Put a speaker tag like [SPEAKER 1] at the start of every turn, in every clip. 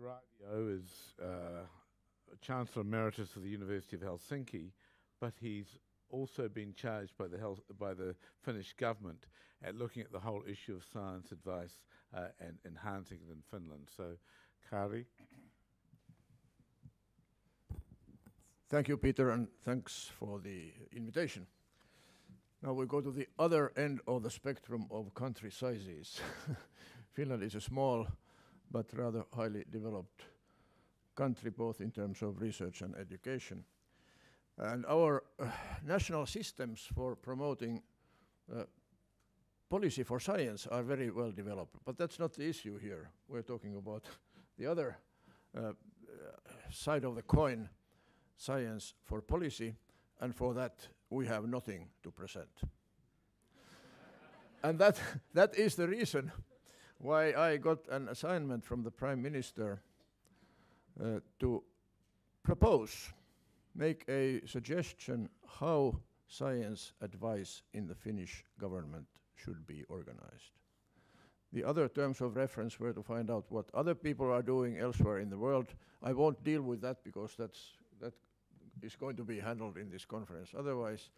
[SPEAKER 1] Raivio is Chancellor Emeritus of the University of Helsinki, but he's also been charged by the Finnish government at looking at the whole issue of science advice and enhancing it in Finland. So, Kari.
[SPEAKER 2] Thank you, Peter, and thanks for the invitation. Now we go to the other end of the spectrum of country sizes. Finland is a small but rather highly developed country, both in terms of research and education. And our national systems for promoting policy for science are very well developed. But that's not the issue here. We're talking about the other side of the coin, science for policy, and for that we have nothing to present. And that is the reason why I got an assignment from the Prime Minister to propose, make a suggestion how science advice in the Finnish government should be organized. The other terms of reference were to find out what other people are doing elsewhere in the world. I won't deal with that because that is going to be handled in this conference otherwise.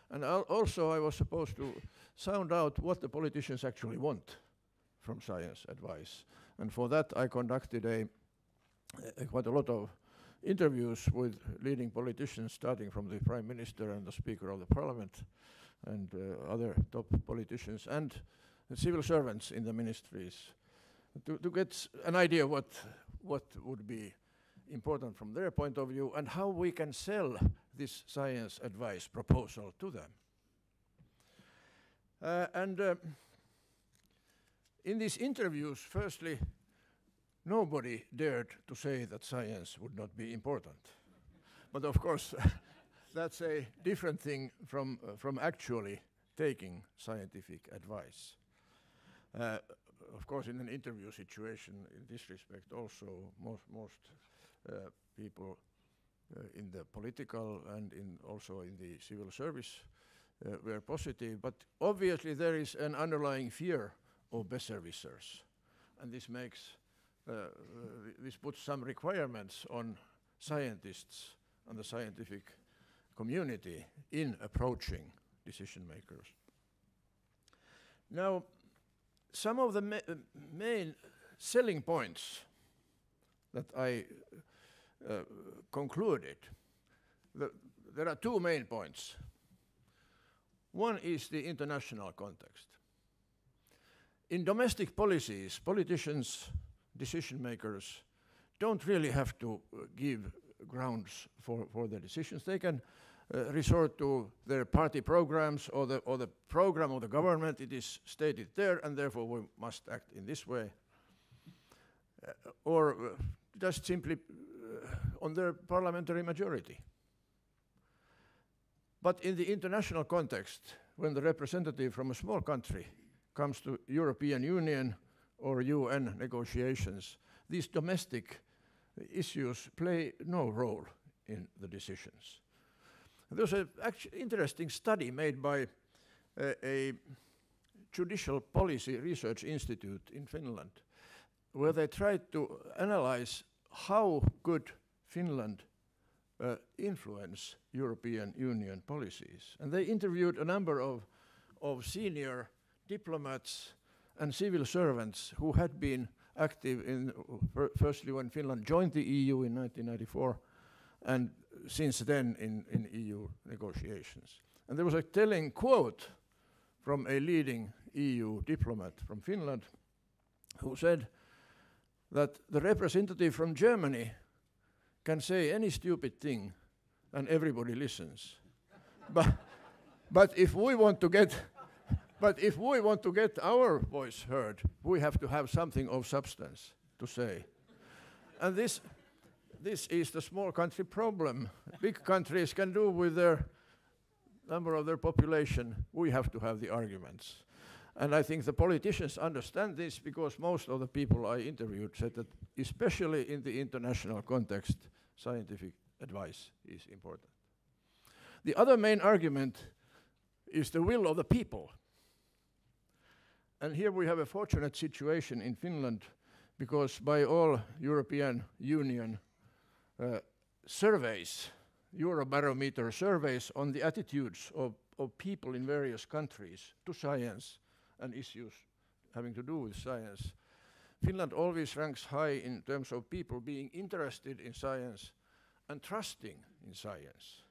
[SPEAKER 2] And also I was supposed to sound out what the politicians actually want from science advice. And for that I conducted quite a lot of interviews with leading politicians, starting from the Prime Minister and the Speaker of the Parliament and other top politicians and civil servants in the ministries to get an idea what would be important from their point of view and how we can sell this science advice proposal to them. In these interviews, firstly, nobody dared to say that science would not be important. But of course, that's a different thing from actually taking scientific advice. Of course, in an interview situation, in this respect also, most people in the political and also in the civil service were positive. But obviously there is an underlying fear of besserwissers. And this makes this puts some requirements on scientists and the scientific community in approaching decision makers. Now, some of the main selling points that I concluded, there are two main points. One is the international context. In domestic policies, politicians, decision makers don't really have to give grounds for their decisions. They can resort to their party programs or the program of the government. It is stated there, and therefore we must act in this way. Or just simply on their parliamentary majority. But in the international context, when the representative from a small country comes to European Union or UN negotiations, these domestic issues play no role in the decisions. There was an interesting study made by a judicial policy research institute in Finland, where they tried to analyze how could Finland influence European Union policies. And they interviewed a number of senior diplomats and civil servants who had been active in, firstly when Finland joined the EU in 1994, and since then in EU negotiations. And there was a telling quote from a leading EU diplomat from Finland who said that the representative from Germany can say any stupid thing and everybody listens. But if we want to get our voice heard, we have to have something of substance to say. And this is the small country problem. Big countries can do with their number of their population. We have to have the arguments. And I think the politicians understand this because most of the people I interviewed said that especially in the international context, scientific advice is important. The other main argument is the will of the people. And here we have a fortunate situation in Finland because by all European Union surveys, Eurobarometer surveys on the attitudes of people in various countries to science and issues having to do with science, Finland always ranks high in terms of people being interested in science and trusting in science.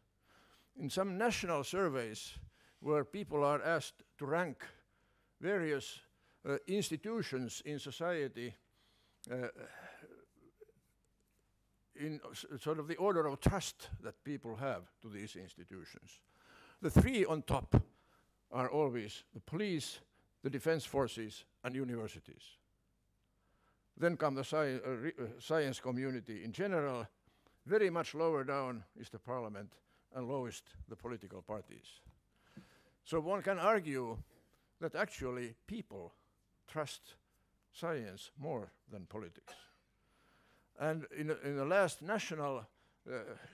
[SPEAKER 2] In some national surveys where people are asked to rank various institutions in society in sort of the order of trust that people have to these institutions, the three on top are always the police, the defense forces, and universities. Then come the science community in general. Very much lower down is the parliament, and lowest the political parties. So one can argue that actually people trust science more than politics. And in the last national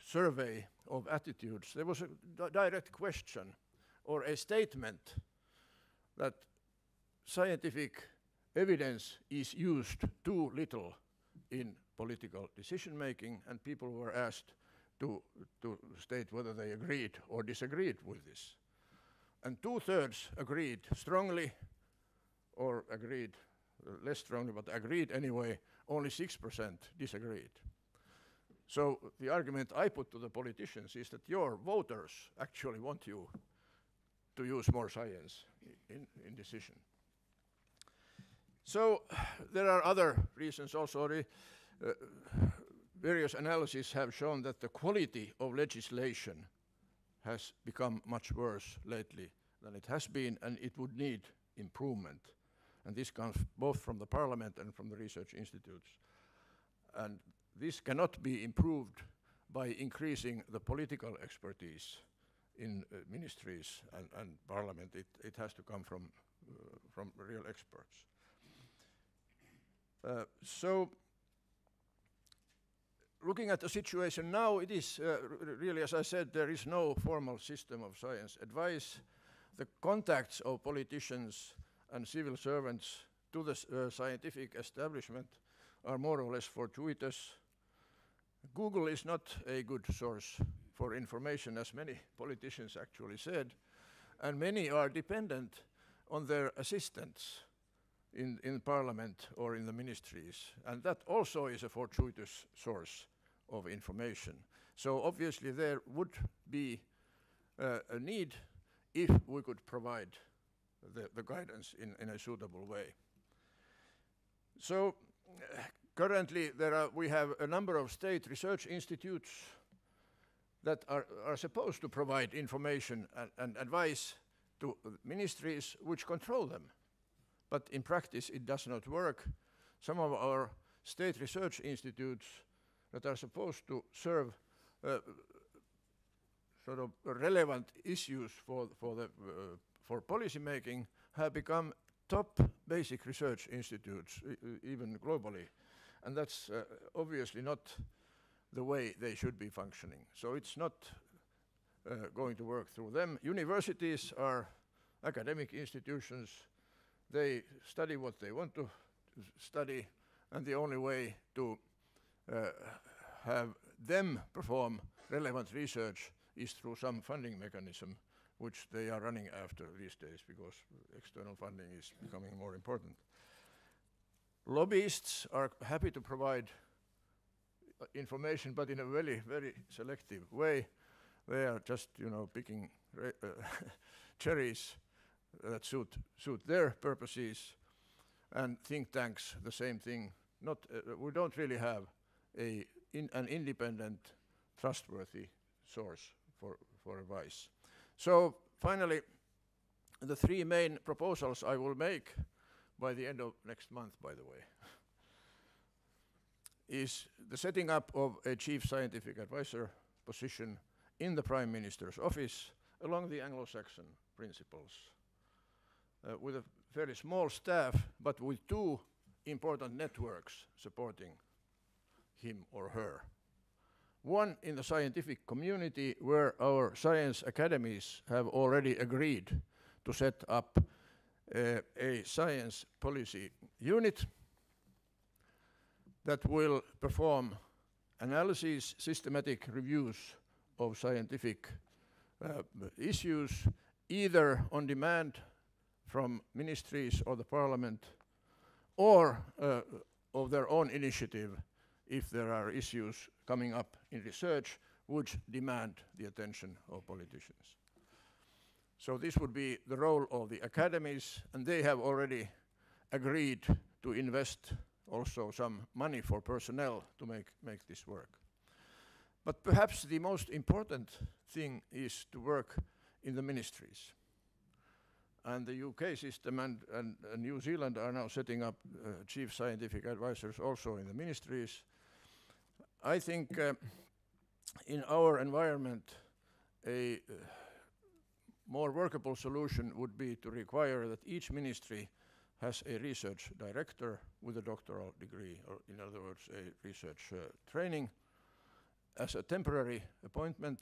[SPEAKER 2] survey of attitudes, there was a direct question or a statement that scientific evidence is used too little in political decision making, and people were asked to state whether they agreed or disagreed with this. And 2/3 agreed strongly, or agreed less strongly, but agreed anyway. Only 6% disagreed. So the argument I put to the politicians is that your voters actually want you to use more science in decision. So there are other reasons also. Various analyses have shown that the quality of legislation has become much worse lately than it has been, and it would need improvement. And this comes both from the parliament and from the research institutes. And this cannot be improved by increasing the political expertise in ministries and parliament. It has to come from real experts. So looking at the situation now, it is really, as I said, there is no formal system of science advice. The contacts of politicians and civil servants to the scientific establishment are more or less fortuitous. Google is not a good source for information, as many politicians actually said, and many are dependent on their assistants in parliament or in the ministries, and that also is a fortuitous source of information. So obviously there would be a need if we could provide the guidance in a suitable way. So currently we have a number of state research institutes that are supposed to provide information and advice to ministries which control them. But in practice it does not work. Some of our state research institutes that are supposed to serve sort of relevant issues for policy making have become top basic research institutes, even globally. And that's obviously not the way they should be functioning. So it's not going to work through them. Universities are academic institutions. They study what they want to study, and the only way to have them perform relevant research is through some funding mechanism, which they are running after these days because external funding is becoming more important. Lobbyists are happy to provide information, but in a very, very selective way. They are just, picking cherries that suit their purposes, and think tanks the same thing. We don't really have an independent, trustworthy source for advice. So finally, the three main proposals I will make by the end of next month, by the way, is the setting up of a chief scientific advisor position in the Prime Minister's office along the Anglo-Saxon principles, with a fairly small staff, but with two important networks supporting him or her. One in the scientific community, where our science academies have already agreed to set up a science policy unit. that will perform analyses, systematic reviews of scientific issues, either on demand from ministries or the parliament, or of their own initiative if there are issues coming up in research which demand the attention of politicians. So this would be the role of the academies, and they have already agreed to invest also some money for personnel to make this work. But perhaps the most important thing is to work in the ministries. And the UK system and New Zealand are now setting up chief scientific advisors also in the ministries. I think in our environment, a more workable solution would be to require that each ministry has a research director with a doctoral degree, or in other words, a research training. As a temporary appointment,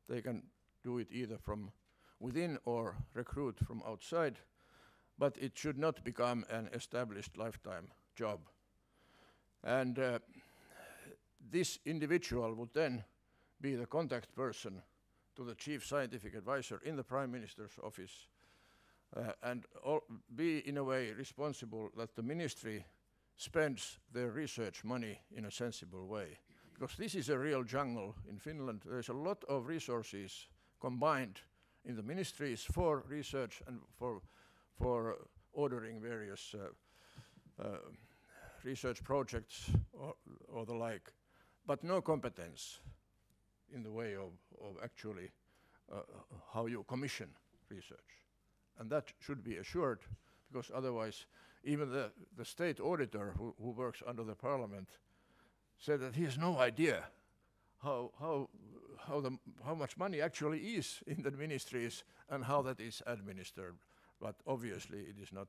[SPEAKER 2] they can do it either from within or recruit from outside, but it should not become an established lifetime job. And this individual would then be the contact person to the chief scientific advisor in the Prime Minister's office, and be in a way responsible that the ministry spends their research money in a sensible way. Because this is a real jungle in Finland. There's a lot of resources combined in the ministries for research and for ordering various research projects or the like, but no competence in the way of actually how you commission research. And that should be assured, because otherwise even the state auditor who works under the parliament said that he has no idea how much money actually is in the ministries and how that is administered. But obviously it is not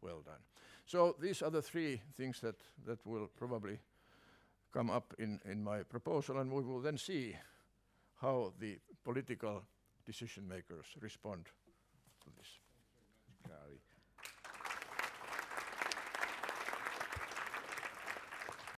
[SPEAKER 2] well done. So these are the three things that will probably come up in my proposal, and we will then see how the political decision makers respond to this.
[SPEAKER 1] Kari.